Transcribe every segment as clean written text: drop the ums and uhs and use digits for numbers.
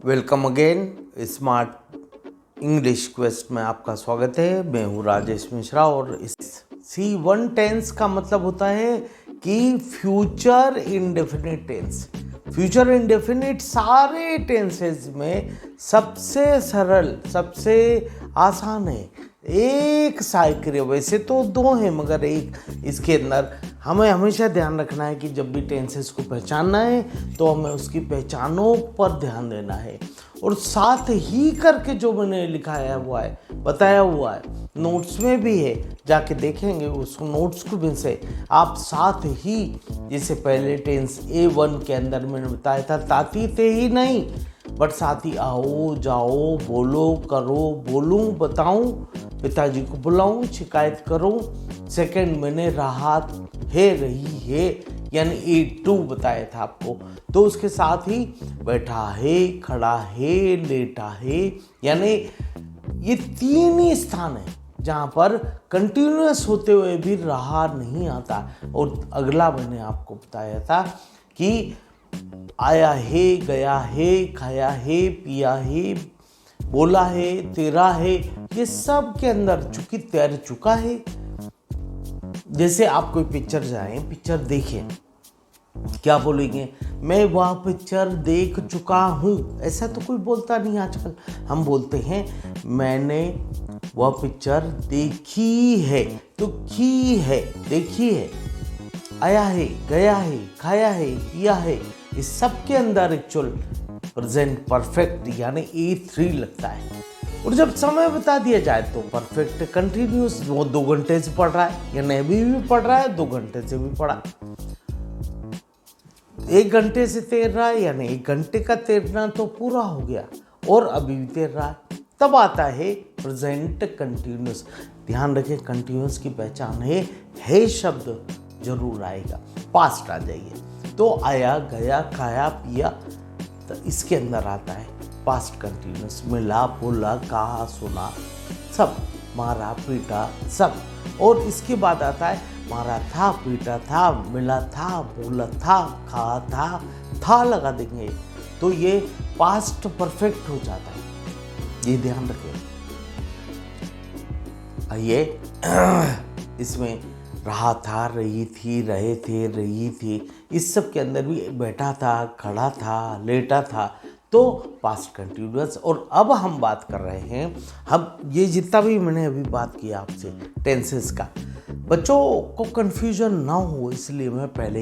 Welcome again smart English quest में आपका स्वागत है। मैं हूँ राजेश मिश्रा और इस C1 टेंस का मतलब होता है कि future indefinite tense. Future indefinite सारे टेंसेज में सबसे सरल, सबसे आसान है। एक साइक्रिया, वैसे तो दो हैं मगर एक इसके अंदर हमें हमेशा ध्यान रखना है कि जब भी टेंसेस को पहचानना है तो हमें उसकी पहचानों पर ध्यान देना है। और साथ ही करके जो मैंने लिखाया हुआ है, बताया हुआ है, नोट्स में भी है, जाके देखेंगे उस नोट्स को भी से आप साथ ही, जैसे पहले टेंस A1 के अंदर मैंने बताया था, ताती थे ही नहीं बट साथ ही आओ जाओ बोलो करो बोलूं बताऊं पिताजी को बुलाऊं शिकायत करूं। सेकंड मैंने राहत है रही है यानी A2 बताया था आपको, तो उसके साथ ही बैठा है, खड़ा है, लेटा है, यानी ये तीन ही स्थान है जहाँ पर कंटिन्यूअस होते हुए भी रहा नहीं आता। और अगला मैंने आपको बताया था कि आया है, गया है, खाया है, पिया है, बोला है, तेरा है, ये सब के अंदर चूंकि तैर चुका है। जैसे आप कोई पिक्चर जाएं, पिक्चर देखें, क्या बोलेंगे? मैं वह पिक्चर देख चुका हूं। ऐसा तो कोई बोलता नहीं आजकल। हम बोलते हैं मैंने वह पिक्चर देखी है। तो की है, देखी है, आया है, गया है, खाया है, पिया है, इस सब के अंदर एक्चुअल प्रेजेंट परफेक्ट यानी A3 लगता है। और जब समय बता दिया जाए तो परफेक्ट कंटिन्यूस, वो 2 घंटे से पढ़ रहा है यानी अभी भी पढ़ रहा है, 2 घंटे से भी पढ़ा, 1 घंटे से तैर रहा है यानी 1 घंटे का तैरना तो पूरा हो गया और अभी भी तैर रहा है। तब आता है प्रेजेंट कंटिन्यूस। ध्यान रखें, कंटिन्यूस की पहचान है शब्द जरूर आएगा। पास्ट आ जाइए तो आया, गया, खाया, पिया, तो इसके अंदर आता है पास्ट कंटिन्यूस। मिला, बोला, कहा, सुना, सब, मारा, पीटा, सब। और इसके बाद आता है मारा था, पीटा था, मिला था, बोला था, कहा था लगा देंगे तो ये पास्ट परफेक्ट हो जाता है। ये ध्यान रखें। आइए इसमें रहा था, रही थी, रहे थे, रही थी, इस सब के अंदर भी बैठा था, खड़ा था, लेटा था, तो पास्ट कंटिन्यूअस। और अब हम बात कर रहे हैं, हम ये जितना भी मैंने अभी बात किया आपसे टेंसेस का, बच्चों को कन्फ्यूजन ना हो इसलिए मैं पहले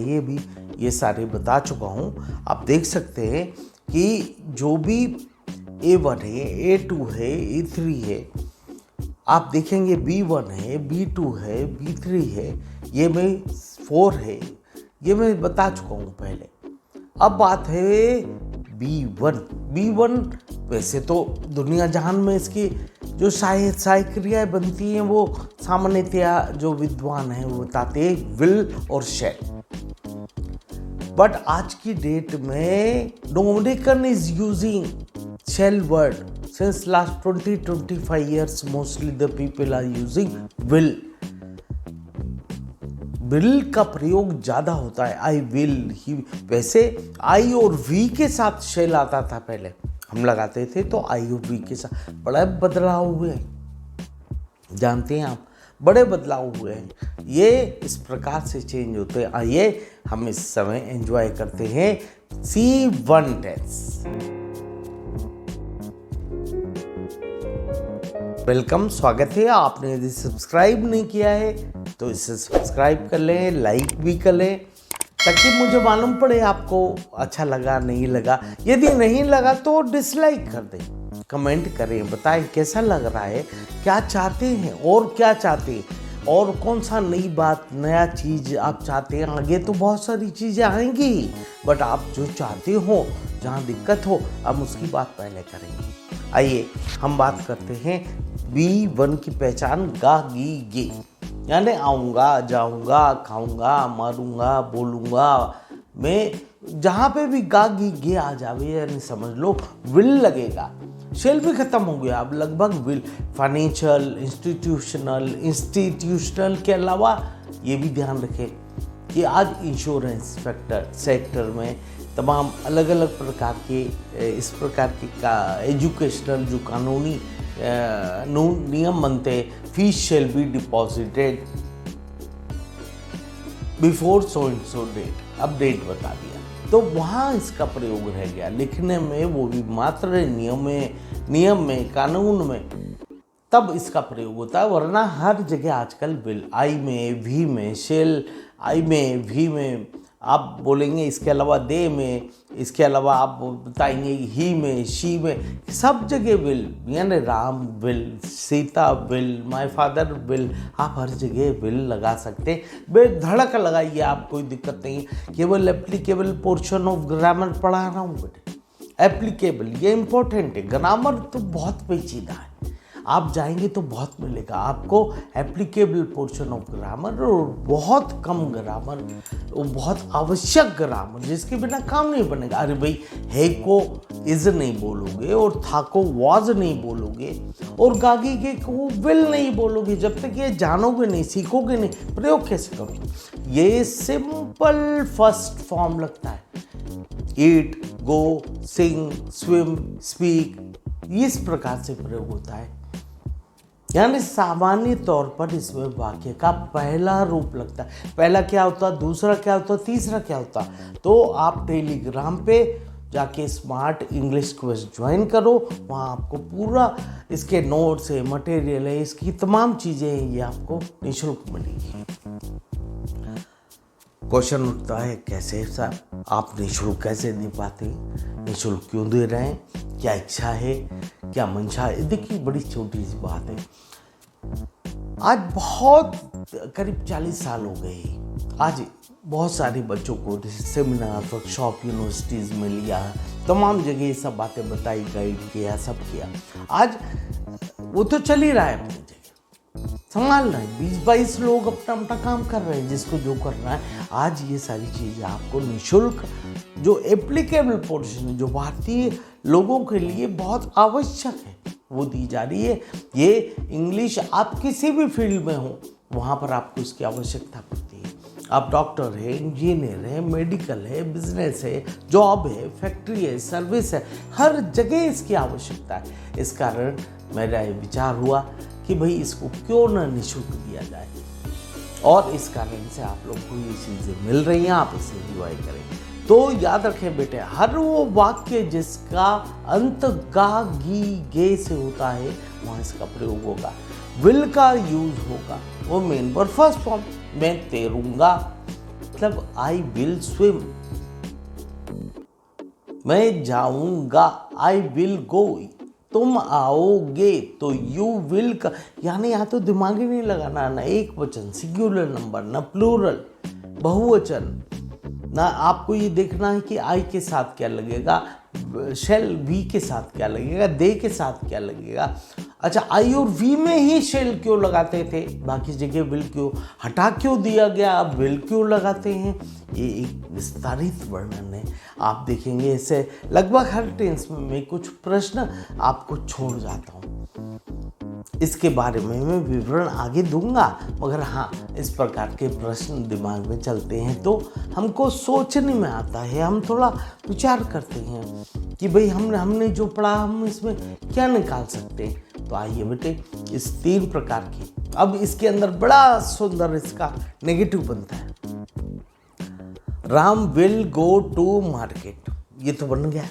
ये सारे बता चुका हूँ। आप देख सकते हैं कि जो भी A1 है, A2 है, A3 है, आप देखेंगे B1 है, B2 है, B3 है, ये में 4 है, ये मैं बता चुका हूँ पहले। अब बात है B1। वैसे तो दुनिया जहान में इसकी जो साइक्रियाएं बनती हैं वो सामान्यतया जो विद्वान हैं वो बताते हैं विल और शैल। बट आज की डेट में Dominican is using shall word since last 20-25 years. Mostly the people are using will. will का प्रयोग ज्यादा होता है। I will, he, वैसे I और V के साथ shall आता था पहले, हम लगाते थे तो I और V के साथ। बड़ा बदलाव हुए हैं, जानते हैं आप, बड़े बदलाव हुए हैं। ये इस प्रकार से चेंज होते हैं। आइए हम इस समय एंजॉय करते हैं C1 टेंस। वेलकम, स्वागत है। आपने यदि सब्सक्राइब नहीं किया है तो इसे सब्सक्राइब कर लें, लाइक भी कर लें, ताकि मुझे मालूम पड़े आपको अच्छा लगा नहीं लगा। यदि नहीं लगा तो डिसलाइक कर दें, कमेंट करें, बताएं कैसा लग रहा है, क्या चाहते हैं और क्या चाहते हैं, और कौन सा नई बात, नया चीज़ आप चाहते हैं। आगे तो बहुत सारी चीज़ें आएंगी, बट आप जो चाहते हो, जहाँ दिक्कत हो, हम उसकी बात पहले करेंगे। आइए हम बात करते हैं B1 की पहचान गा गी गे, यानी आऊँगा, जाऊँगा, खाऊँगा, मारूँगा, बोलूँगा। मैं जहाँ पे भी गा गी गे आ जावे यानी समझ लो विल लगेगा। शेल भी खत्म हो गया, अब लगभग विल। फाइनेंशियल, इंस्टीट्यूशनल के अलावा ये भी ध्यान रखें कि आज इंश्योरेंस सेक्टर में तमाम अलग अलग प्रकार के इस प्रकार के एजुकेशनल जो कानूनी नियम बनते हैं। Fees shall be deposited before so and so date, अब डेट बता दिया, तो वहाँ इसका प्रयोग रह गया। लिखने में वो भी मात्र नियम में कानून में तब इसका प्रयोग होता है, वरना हर जगह आजकल विल, आई में, वी में, शेल, आई में, वी में आप बोलेंगे, इसके अलावा दे में, इसके अलावा आप बताएंगे ही में, शी में, सब जगह विल, यानी Ram will, Sita will, my father will, आप हर जगह विल लगा सकते हैं। बेधड़क लगाइए, आप कोई दिक्कत नहीं है। केवल एप्लीकेबल पोर्शन ऑफ ग्रामर पढ़ा रहा हूँ बेटे, एप्लीकेबल ये इंपॉर्टेंट है। ग्रामर तो बहुत पेचीदा है, आप जाएंगे तो बहुत मिलेगा आपको। एप्लीकेबल पोर्शन ऑफ ग्रामर और बहुत कम ग्रामर, बहुत आवश्यक ग्रामर जिसके बिना काम नहीं बनेगा। अरे भाई, है को इज नहीं बोलोगे और था को वाज नहीं बोलोगे और गागी के को विल नहीं बोलोगे, जब तक ये जानोगे नहीं, सीखोगे नहीं, प्रयोग कैसे करोगे। ये सिंपल फर्स्ट फॉर्म लगता है, ईट, गो, सिंग, स्विम, स्पीक, इस प्रकार से प्रयोग होता है। यानी सामान्य तौर पर इसमें वाक्य का पहला रूप लगता है। पहला क्या होता, दूसरा क्या होता, तीसरा क्या होता। तो आप टेलीग्राम पे जाके स्मार्ट इंग्लिश क्वेस्ट ज्वाइन करो, वहाँ आपको पूरा इसके नोट्स है, मटेरियल है, इसकी तमाम चीज़ें हैं, ये आपको निःशुल्क मिलेगी। क्वेश्चन उठता है, कैसे साहब आप निःशुल्क कैसे दे पाते हैं, निःशुल्क क्यों दे रहे हैं, क्या इच्छा है, क्या मंशा है। देखिए, बड़ी छोटी सी बात है। आज बहुत करीब 40 साल हो गए, आज बहुत सारे बच्चों को सेमिनार, वर्कशॉप, यूनिवर्सिटीज़ में लिया, तमाम जगह ये सब बातें बताई, गाइड किया, सब किया। आज वो तो चल ही रहा है, अपनी जगह संभाल रहे हैं, 20-22 लोग अपना अपना काम कर रहे हैं, जिसको जो करना है। आज ये सारी चीज़ें आपको निःशुल्क, जो एप्लीकेबल पोर्शन है, जो भारतीय लोगों के लिए बहुत आवश्यक है, वो दी जा रही है। ये इंग्लिश आप किसी भी फील्ड में हो, वहाँ पर आपको इसकी आवश्यकता पड़ती है। आप डॉक्टर है, इंजीनियर है, मेडिकल है, बिजनेस है, जॉब है, फैक्ट्री है, सर्विस है, हर जगह इसकी आवश्यकता है। इस कारण मेरा ये विचार हुआ कि भाई इसको क्यों न निःशुल्क दिया जाए, और इस कारण से आप लोग को ये चीज़ें मिल रही हैं, आप इसे एंजॉय करें। तो याद रखें बेटे, हर वो वाक्य जिसका अंत गा, गी, गे से होता है, वहाँ इसका प्रयोग होगा। विल का यूज होगा, वो मेन पर फर्स्ट फॉर्म, मैं तैरूंगा मतलब आई विल स्विम, मैं जाऊंगा आई विल गो, तुम आओगे तो यू विल का, यानी यहाँ तो दिमाग ही नहीं लगाना, ना एक वचन सिंगुलर नंबर, ना प्लूरल बहुवचन, ना आपको ये देखना है कि आई के साथ क्या लगेगा, शेल वी के साथ क्या लगेगा, दे के साथ क्या लगेगा। अच्छा, आई और वी में ही शेल क्यों लगाते थे, बाकी जगह विल क्यों हटा क्यों दिया गया, अब विल क्यों लगाते हैं, ये एक विस्तारित वर्णन है। आप देखेंगे इसे लगभग हर टेंस में मैं कुछ प्रश्न आपको छोड़ जाता हूँ, इसके बारे में मैं विवरण आगे दूंगा, मगर हाँ, इस प्रकार के प्रश्न दिमाग में चलते हैं तो हमको सोचने में आता है, हम थोड़ा विचार करते हैं कि भाई हमने जो पढ़ा हम इसमें क्या निकाल सकते हैं। तो आइए बेटे, इस 3 प्रकार की, अब इसके अंदर बड़ा सुंदर इसका नेगेटिव बनता है। Ram will go to market, ये तो बन गया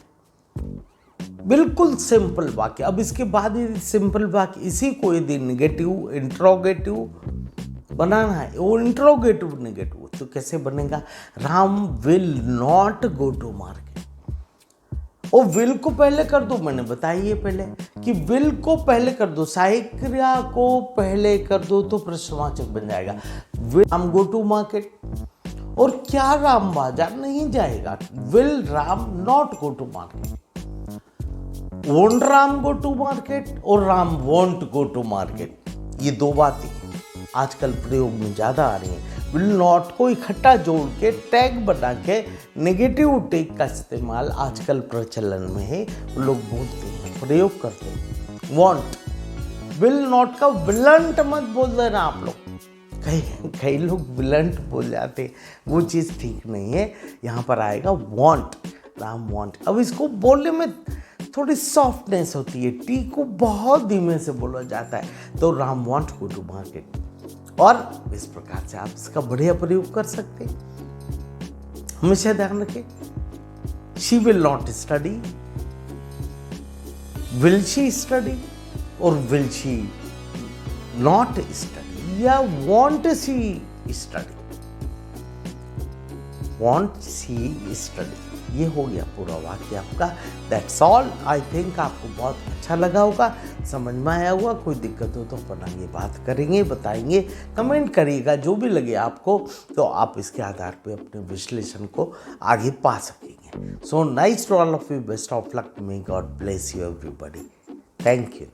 बिल्कुल सिंपल वाक्य। अब इसके बाद ही सिंपल वाक्य, इसी को यदि निगेटिव इंट्रोगेटिव बनाना है, वो इंट्रोगेटिव निगेटिव, तो कैसे बनेगा, Ram will not go to market. और विल को पहले कर दो, मैंने बताइए पहले कि विल को पहले कर दो, सहायक क्रिया को पहले कर दो तो प्रश्नवाचक बन जाएगा। Will Ram go to market, और क्या राम बाजार नहीं जाएगा, will Ram not go to market, won't Ram go to market और Ram won't go to market, ये 2 बातें आजकल प्रयोग में ज़्यादा आ रही हैं। विल नॉट को इकट्ठा जोड़ के टैग बना के नेगेटिव टैग का इस्तेमाल आजकल प्रचलन में है, लोग बोलते हैं, प्रयोग करते हैं। वॉन्ट, विल नॉट का विलंट मत बोल देना आप लोग, कई लोग विलंट बोल जाते, वो चीज़ ठीक नहीं है। यहाँ पर आएगा वॉन्ट, राम वांट। अब इसको बोलने में थोड़ी सॉफ्टनेस होती है, टी को बहुत धीमे से बोला जाता है, तो Ram won't go to market. और इस प्रकार से आप इसका बढ़िया प्रयोग कर सकते हैं। हमेशा ध्यान रखें, she will not study, will she study और विल शी नॉट स्टडी या वॉन्ट सी स्टडी, वॉन्ट सी स्टडी, ये हो गया पूरा वाक्य आपका। That's all. आई थिंक आपको बहुत अच्छा लगा होगा, समझ में आया होगा। कोई दिक्कत हो तो अपन आगे बात करेंगे, बताएंगे, कमेंट करिएगा जो भी लगे आपको, तो आप इसके आधार पे अपने विश्लेषण को आगे पा सकेंगे। So nice to all of you, best of luck, may God bless you everybody. Thank you.